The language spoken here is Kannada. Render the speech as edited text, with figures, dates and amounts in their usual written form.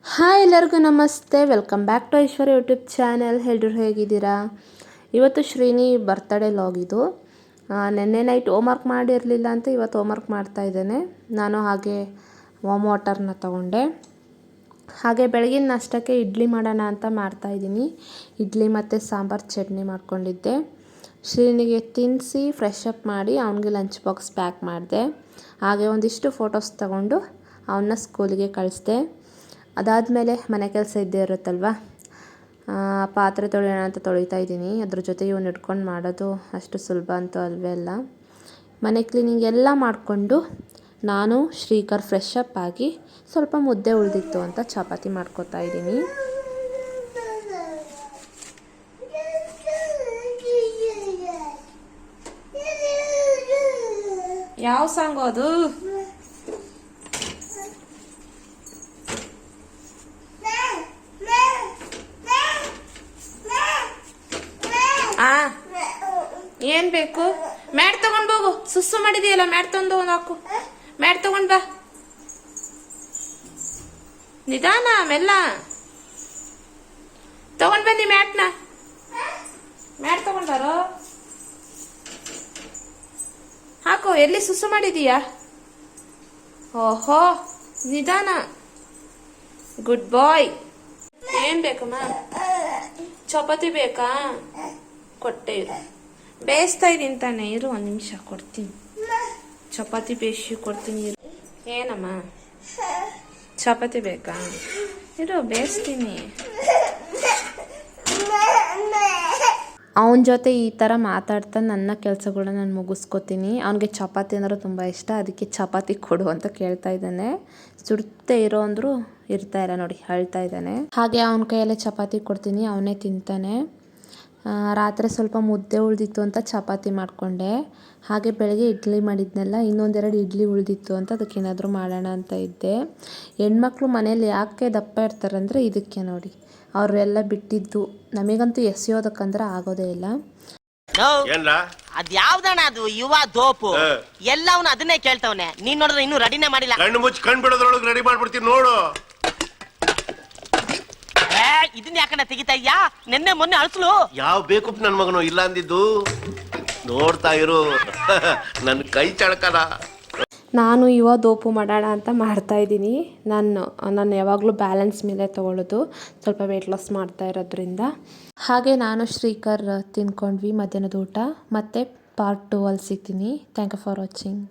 ಹಾಯ್ ಎಲ್ಲರಿಗೂ ನಮಸ್ತೆ, welcome back to Aishwarya YouTube channel. ಎಲ್ಲರೂ ಹೇಗಿದ್ದೀರಾ? ಇವತ್ತು ಶ್ರೀನಿ ಬರ್ತ್ಡೇ ಲಾಗ್ ಇದು. ನೆನ್ನೆ ನೈಟ್ ಹೋಮ್ವರ್ಕ್ ಮಾಡಿರಲಿಲ್ಲ ಅಂತ ಇವತ್ತು ಹೋಮ್ವರ್ಕ್ ಮಾಡ್ತಾಯಿದ್ದೇನೆ. ನಾನು ಹಾಗೆ ವಾಮ್ ವಾಟರ್ನ ತೊಗೊಂಡೆ. ಹಾಗೆ ಬೆಳಗಿನ ನಾಷ್ಟಕ್ಕೆ ಇಡ್ಲಿ ಮಾಡೋಣ ಅಂತ ಮಾಡ್ತಾಯಿದ್ದೀನಿ. ಇಡ್ಲಿ ಮತ್ತು ಸಾಂಬಾರು ಚಟ್ನಿ ಮಾಡ್ಕೊಂಡಿದ್ದೆ. ಶ್ರೀನಿಗೆ ತಿನ್ನಿಸಿ ಫ್ರೆಶ್ ಅಪ್ ಮಾಡಿ ಅವನಿಗೆ ಲಂಚ್ ಬಾಕ್ಸ್ ಪ್ಯಾಕ್ ಮಾಡಿದೆ. ಹಾಗೆ ಒಂದಿಷ್ಟು ಫೋಟೋಸ್ ತಗೊಂಡು ಅವನ್ನ ಸ್ಕೂಲಿಗೆ ಕಳಿಸ್ದೆ. ಅದಾದಮೇಲೆ ಮನೆ ಕೆಲಸ ಇದ್ದೇ ಇರುತ್ತಲ್ವ, ಪಾತ್ರೆ ತೊಳೆಯೋಣ ಅಂತ ತೊಳಿತಾ ಇದ್ದೀನಿ. ಅದ್ರ ಜೊತೆ ಇವನು ಇಟ್ಕೊಂಡು ಮಾಡೋದು ಅಷ್ಟು ಸುಲಭ ಅಂತೂ ಅಲ್ವೇ ಅಲ್ಲ. ಮನೆ ಕ್ಲೀನಿಂಗ್ ಎಲ್ಲ ಮಾಡಿಕೊಂಡು ನಾನು ಶ್ರೀಕರ್ ಫ್ರೆಶ್ ಅಪ್ ಆಗಿ ಸ್ವಲ್ಪ ಮುದ್ದೆ ಉಳಿದಿತ್ತು ಅಂತ ಚಪಾತಿ ಮಾಡ್ಕೊತಾ ಇದ್ದೀನಿ. ಯಾವ ಸಾಂಗು ಅದು? ಏನು ಬೇಕು? ಮ್ಯಾಟ್ ತಗೊಂಡು ಹೋಗು. ಸುಸ್ಸು ಮಾಡಿದೆಯಲ್ಲ, ಮ್ಯಾಟ್ ತಂದು ಒಂದು ಹಾಕು. ಮ್ಯಾಟ್ ತಗೊಂಡು ಬಾ. ನಿಧಾನ, ಮೆಲ್ಲ ತಗೊಂಡು ಬನ್ನಿ ಮ್ಯಾಟ್ನ. ಮ್ಯಾಟ್ ತಗೊಂಡು ಬಾರೋ. ಹಾಕು. ಎಲ್ಲಿ ಸುಸ್ಸು ಮಾಡಿದೀಯಾ? ಓಹೋ, ನಿಧಾನ. ಗುಡ್ ಬಾಯ್. ಏನ್ ಬೇಕಮ್ಮ? ಚಪಾತಿ ಬೇಕಾ? ಕೊಟ್ಟೆ ಇರು. ಬೇಯಿಸ್ತಾ ಇದ್ದೀನಿ ತಾನೆ, ಇರು ಒಂದು ನಿಮಿಷ ಕೊಡ್ತೀನಿ. ಚಪಾತಿ ಬೇಯಿಸಿ ಕೊಡ್ತೀನಿ ಇರು. ಏನಮ್ಮ ಚಪಾತಿ ಬೇಕಾ? ಇರು ಬೇಯಿಸ್ತೀನಿ. ಅವನ ಜೊತೆ ಈ ಥರ ಮಾತಾಡ್ತಾ ನನ್ನ ಕೆಲಸಗಳನ್ನ ನಾನು ಮುಗಿಸ್ಕೊತೀನಿ. ಅವನಿಗೆ ಚಪಾತಿ ಅಂದ್ರೆ ತುಂಬ ಇಷ್ಟ, ಅದಕ್ಕೆ ಚಪಾತಿ ಕೊಡು ಅಂತ ಕೇಳ್ತಾ ಇದ್ದಾನೆ. ಸುಡ್ತೇ ಇರೋ ಅಂದರೂ ಇರ್ತಾ ಇಲ್ಲ ನೋಡಿ, ಅಳ್ತಾ ಇದ್ದಾನೆ. ಹಾಗೆ ಅವನ ಕೈಯಲ್ಲೇ ಚಪಾತಿ ಕೊಡ್ತೀನಿ, ಅವನೇ ತಿಂತಾನೆ. ರಾತ್ರಿ ಸ್ವಲ್ಪ ಮುದ್ದೆ ಉಳಿದಿತ್ತು ಅಂತ ಚಪಾತಿ ಮಾಡಿಕೊಂಡೆ. ಹಾಗೆ ಬೆಳಗ್ಗೆ ಇಡ್ಲಿ ಮಾಡಿದ್ನಲ್ಲ, ಇನ್ನೊಂದೆರಡು ಇಡ್ಲಿ ಉಳಿದಿತ್ತು ಅಂತ ಅದಕ್ಕೆ ಏನಾದರೂ ಮಾಡೋಣ ಅಂತ ಇದ್ದೆ. ಹೆಣ್ಮಕ್ಳು ಮನೇಲಿ ಯಾಕೆ ದಪ್ಪ ಇರ್ತಾರಂದರೆ ಇದಕ್ಕೆ ನೋಡಿ, ಅವರೆಲ್ಲ ಬಿಟ್ಟಿದ್ದು. ನಮಗಂತೂ ಎಸೆಯೋದಕ್ಕಂದ್ರೆ ಆಗೋದೇ ಇಲ್ಲ. ಅದ್ಯಾವ್ದಣ್ಣ ಅದು ಯುವ ದೋಪು ಎಲ್ಲವನ್ನ ಅದನ್ನೇ ಕೇಳ್ತವನೆ. ನೀನ್ ನೋಡಿದ್ರೆ ಇನ್ನೂ ರೆಡಿನೇ ಮಾಡಿಲ್ಲ. ಕಣ್ಣು ಮುಚ್ಚಿ ಕಣ್ ಬಿಡೋದ್ರೊಳಗೆ ರೆಡಿ ಮಾಡ್ಬಿಡ್ತೀನಿ ನೋಡು. ಇದನ್ನ ಯಾಕಂಡ ತೆಗಿತಾ ಇದ್ಯಾ? ನಿನ್ನೆ ಮೊನ್ನೆ ಅಳ್ಸಲು ಯಾವ ಬೇಕು ನನ್ ಮಗನು ಇಲ್ಲ ಅಂದಿದ್ದು. ನೋಡ್ತಾ ಇರು ನನ್ ಕೈ ಚಳಕನ. ನಾನು ಯುವ ದೋಪು ಮಾಡೋಣ ಅಂತ ಮಾಡ್ತಾ ಇದ್ದೀನಿ. ನಾನು ಯಾವಾಗಲೂ ಬ್ಯಾಲೆನ್ಸ್ ಮೇಲೆ ತೊಗೊಳ್ಳೋದು, ಸ್ವಲ್ಪ ವೆಯ್ಟ್ ಲಾಸ್ ಮಾಡ್ತಾ ಇರೋದ್ರಿಂದ. ಹಾಗೆ ನಾನು ಶ್ರೀಕರ್ ತಿನ್ಕೊಂಡ್ವಿ ಮಧ್ಯಾಹ್ನದ ಊಟ. ಮತ್ತೆ ಪಾರ್ಟ್ 2 ಅಲ್ಲಿ ಸಿಗ್ತೀನಿ. Thank you for watching.